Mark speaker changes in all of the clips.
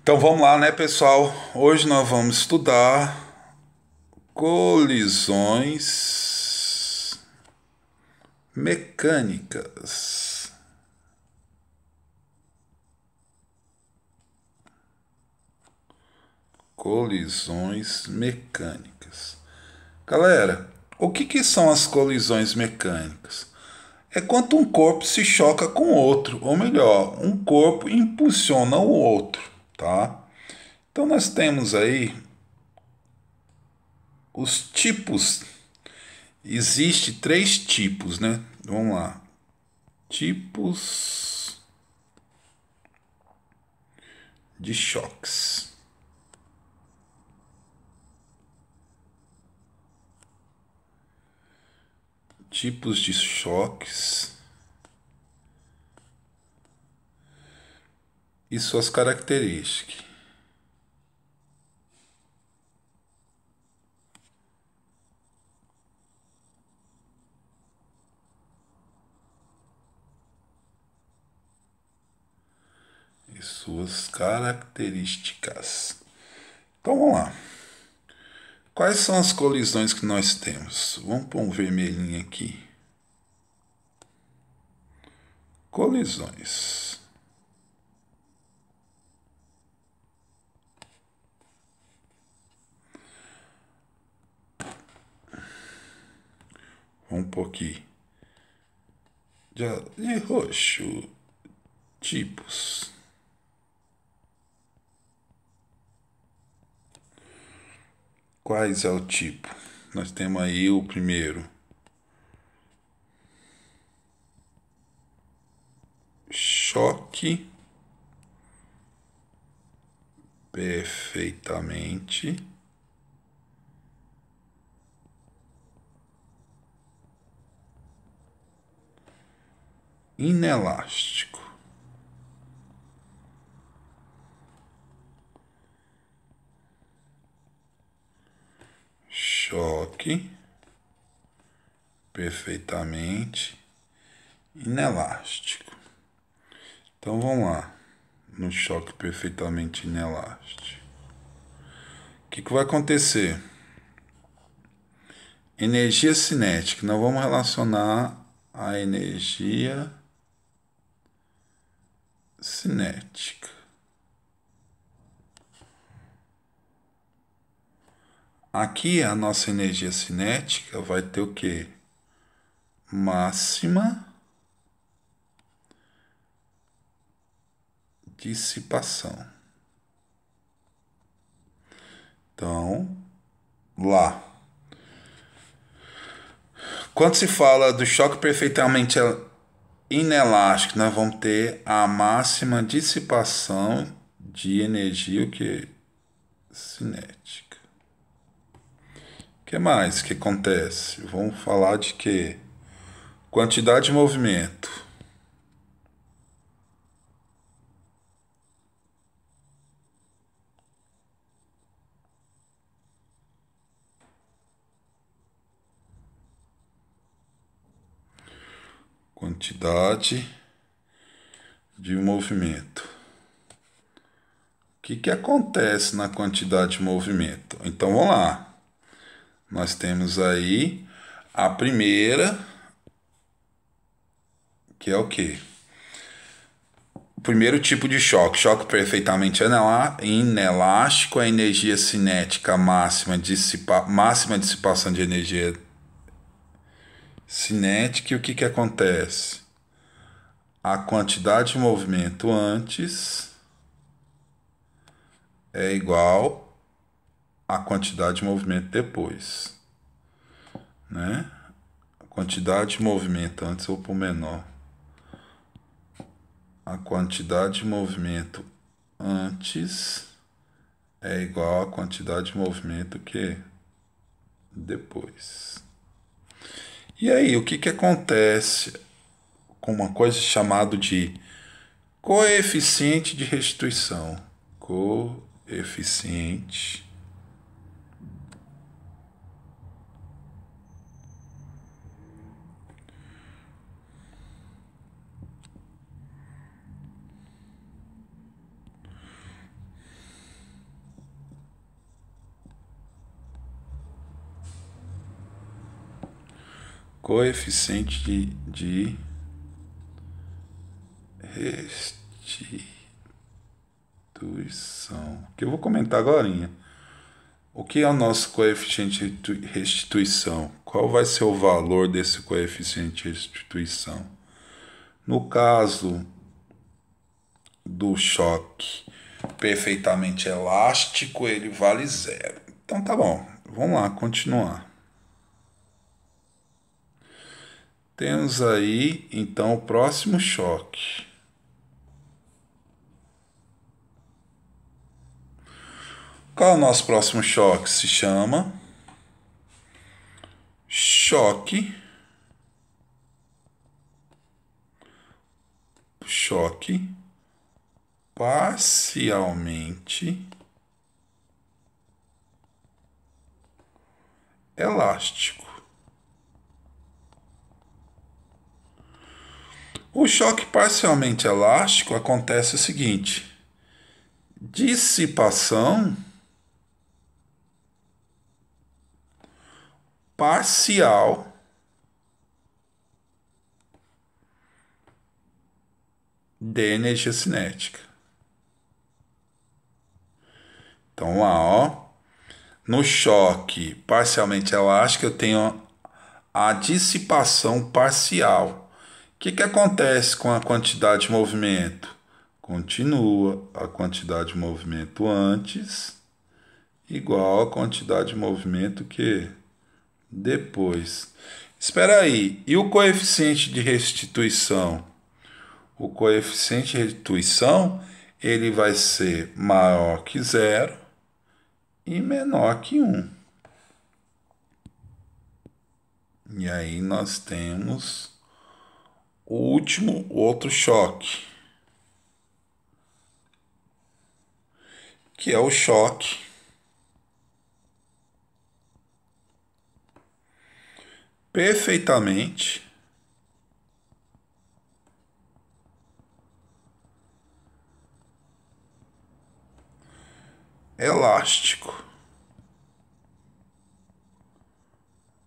Speaker 1: Então vamos lá, né, pessoal? Hoje nós vamos estudar colisões mecânicas. Colisões mecânicas. Galera, o que são as colisões mecânicas? É quando um corpo se choca com outro, ou melhor, um corpo impulsiona o outro, tá? Então nós temos aí os tipos. Existe três tipos, né? Vamos lá. Tipos de choques. Tipos de choques e suas características. E suas características. Então vamos lá. Quais são as colisões que nós temos? Vamos pôr um vermelhinho aqui. Colisões. Vamos pôr aqui. De roxo. Tipos. Quais é o tipo? Nós temos aí o primeiro. Choque perfeitamente inelástico. Choque perfeitamente inelástico. Então vamos lá. No choque perfeitamente inelástico. O que vai acontecer? Energia cinética. Nós vamos relacionar a energia cinética. Aqui a nossa energia cinética vai ter o quê? Máxima dissipação. Então, lá. Quando se fala do choque perfeitamente inelástico, nós vamos ter a máxima dissipação de energia o que? Cinética. O que mais que acontece? Vamos falar de quê? Quantidade de movimento. Quantidade de movimento. O que acontece na quantidade de movimento? Então vamos lá. Nós temos aí a primeira, que é o quê? O primeiro tipo de choque, choque perfeitamente inelástico, a energia cinética máxima dissipação de energia cinética. E o que acontece? A quantidade de movimento antes é igual à quantidade de movimento depois, né? A quantidade de movimento antes, ou por menor, a quantidade de movimento antes é igual à quantidade de movimento que depois. E aí, o que acontece com uma coisa chamada de coeficiente de restituição? Coeficiente coeficiente de restituição, que eu vou comentar agorinha. O que é o nosso coeficiente de restituição? Qual vai ser o valor desse coeficiente de restituição? No caso do choque perfeitamente elástico, ele vale 0. Então tá bom, vamos lá, continuar. Temos aí, então, o próximo choque. Qual é o nosso próximo choque? Se chama choque parcialmente elástico. O choque parcialmente elástico acontece o seguinte: dissipação parcial de energia cinética. Então lá, ó, no choque parcialmente elástico eu tenho a dissipação parcial. O que acontece com a quantidade de movimento? Continua a quantidade de movimento antes igual a quantidade de movimento que depois. Espera aí, e o coeficiente de restituição? O coeficiente de restituição ele vai ser maior que 0 e menor que 1. E aí nós temos o último outro choque, que é o choque perfeitamente elástico.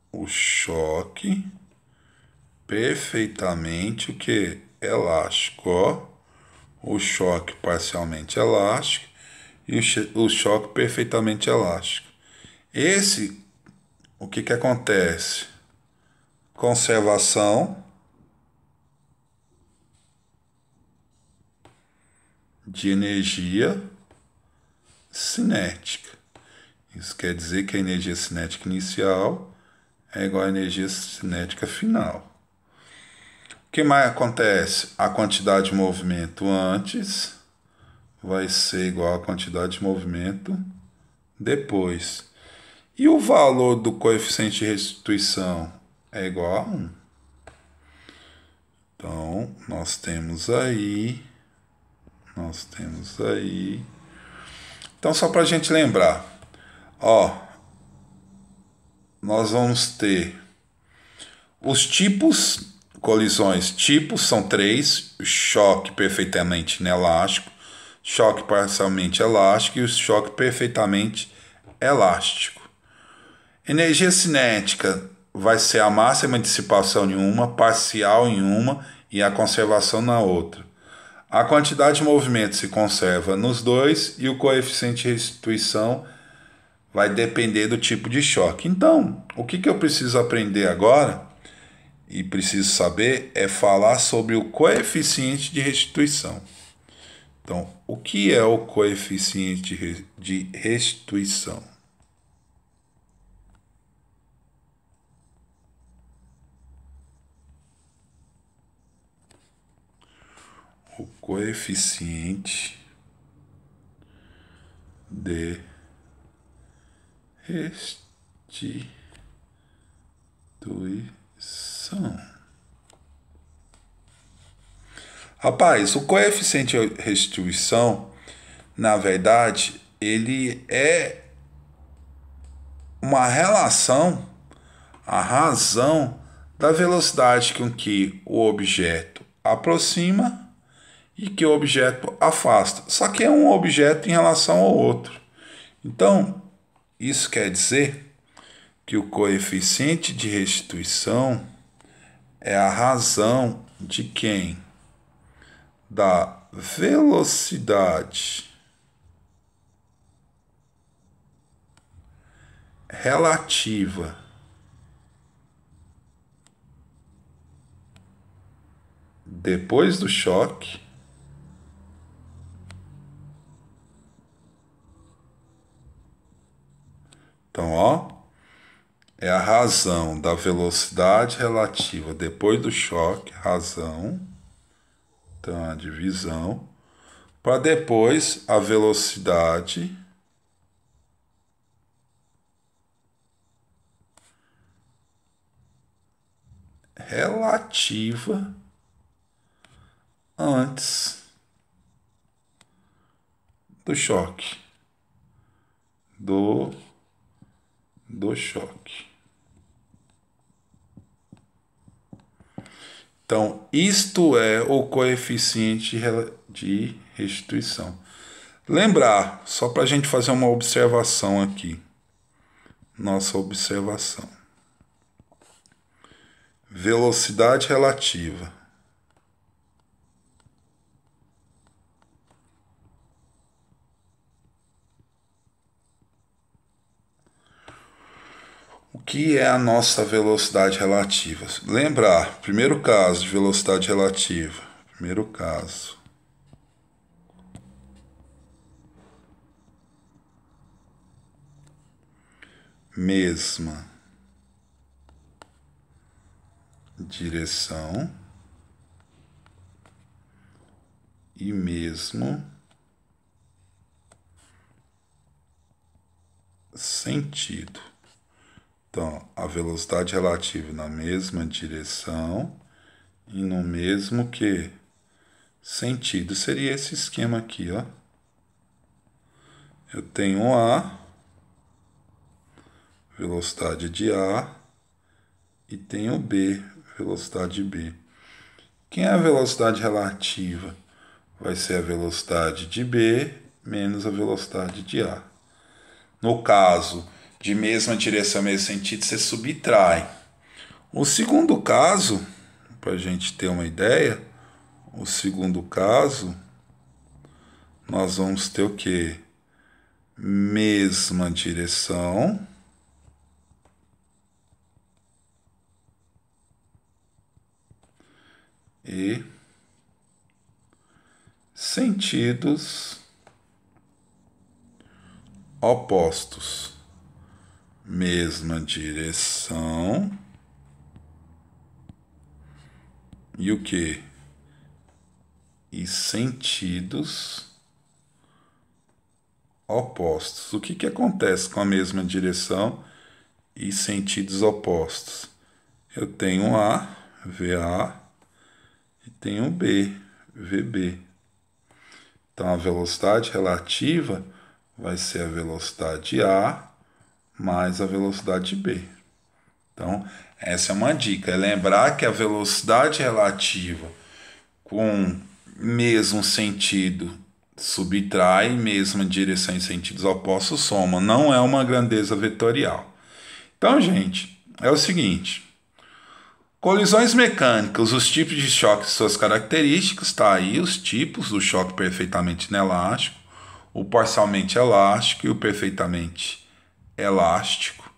Speaker 1: O choque perfeitamente o que? Elástico, ó. O choque parcialmente elástico e o choque perfeitamente elástico. Esse, o que acontece? Conservação de energia cinética. Isso quer dizer que a energia cinética inicial é igual à energia cinética final. O que mais acontece? A quantidade de movimento antes vai ser igual à quantidade de movimento depois. E o valor do coeficiente de restituição é igual a 1. Então, nós temos aí. Então, só para a gente lembrar, ó, nós vamos ter os tipos, colisões tipos são 3: choque perfeitamente inelástico, choque parcialmente elástico e o choque perfeitamente elástico. Energia cinética vai ser a máxima dissipação em uma, parcial em uma e a conservação na outra. A quantidade de movimento se conserva nos dois e o coeficiente de restituição vai depender do tipo de choque. Então, o que eu preciso aprender agora e preciso saber é falar sobre o coeficiente de restituição. Então, o que é o coeficiente de restituição? O coeficiente de restituição. Rapaz, o coeficiente de restituição, na verdade, ele é uma relação, a razão da velocidade com que o objeto aproxima e que o objeto afasta. Só que é um objeto em relação ao outro. Então, isso quer dizer que o coeficiente de restituição é a razão de quem? Da velocidade relativa depois do choque então, ó, é a razão da velocidade relativa depois do choque, razão, então a divisão, para depois a velocidade relativa antes do choque, do choque. Então, isto é o coeficiente de restituição. Lembrar, só para a gente fazer uma observação aqui. Nossa observação. Velocidade relativa. O que é a nossa velocidade relativa? Lembrar, primeiro caso de velocidade relativa. Primeiro caso. Mesma direção e mesmo sentido. Então, a velocidade relativa na mesma direção e no mesmo que sentido. Seria esse esquema aqui, ó. Eu tenho A, velocidade de A, e tenho B, velocidade de B. Quem é a velocidade relativa? Vai ser a velocidade de B menos a velocidade de A. No caso de mesma direção, mesmo sentido, você subtrai. O segundo caso, para a gente ter uma ideia, o segundo caso, nós vamos ter o quê? Mesma direção e sentidos opostos. Mesma direção e o que? E sentidos opostos. O que acontece com a mesma direção e sentidos opostos? Eu tenho A, VA, e tenho B, VB. Então a velocidade relativa vai ser a velocidade A mais a velocidade B. Então, essa é uma dica, é lembrar que a velocidade relativa com mesmo sentido subtrai, mesma direção em sentidos opostos soma. Não é uma grandeza vetorial. Então, gente, é o seguinte. Colisões mecânicas, os tipos de choque e suas características, tá aí os tipos do choque perfeitamente inelástico, o parcialmente elástico e o perfeitamente elástico.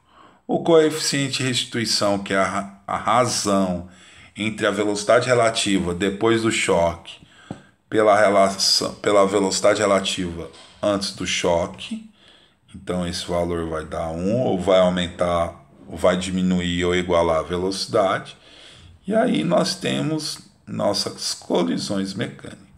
Speaker 1: O coeficiente de restituição, que é a razão entre a velocidade relativa depois do choque pela velocidade relativa antes do choque. Então esse valor vai dar 1, ou vai aumentar, ou vai diminuir ou igualar a velocidade. E aí nós temos nossas colisões mecânicas.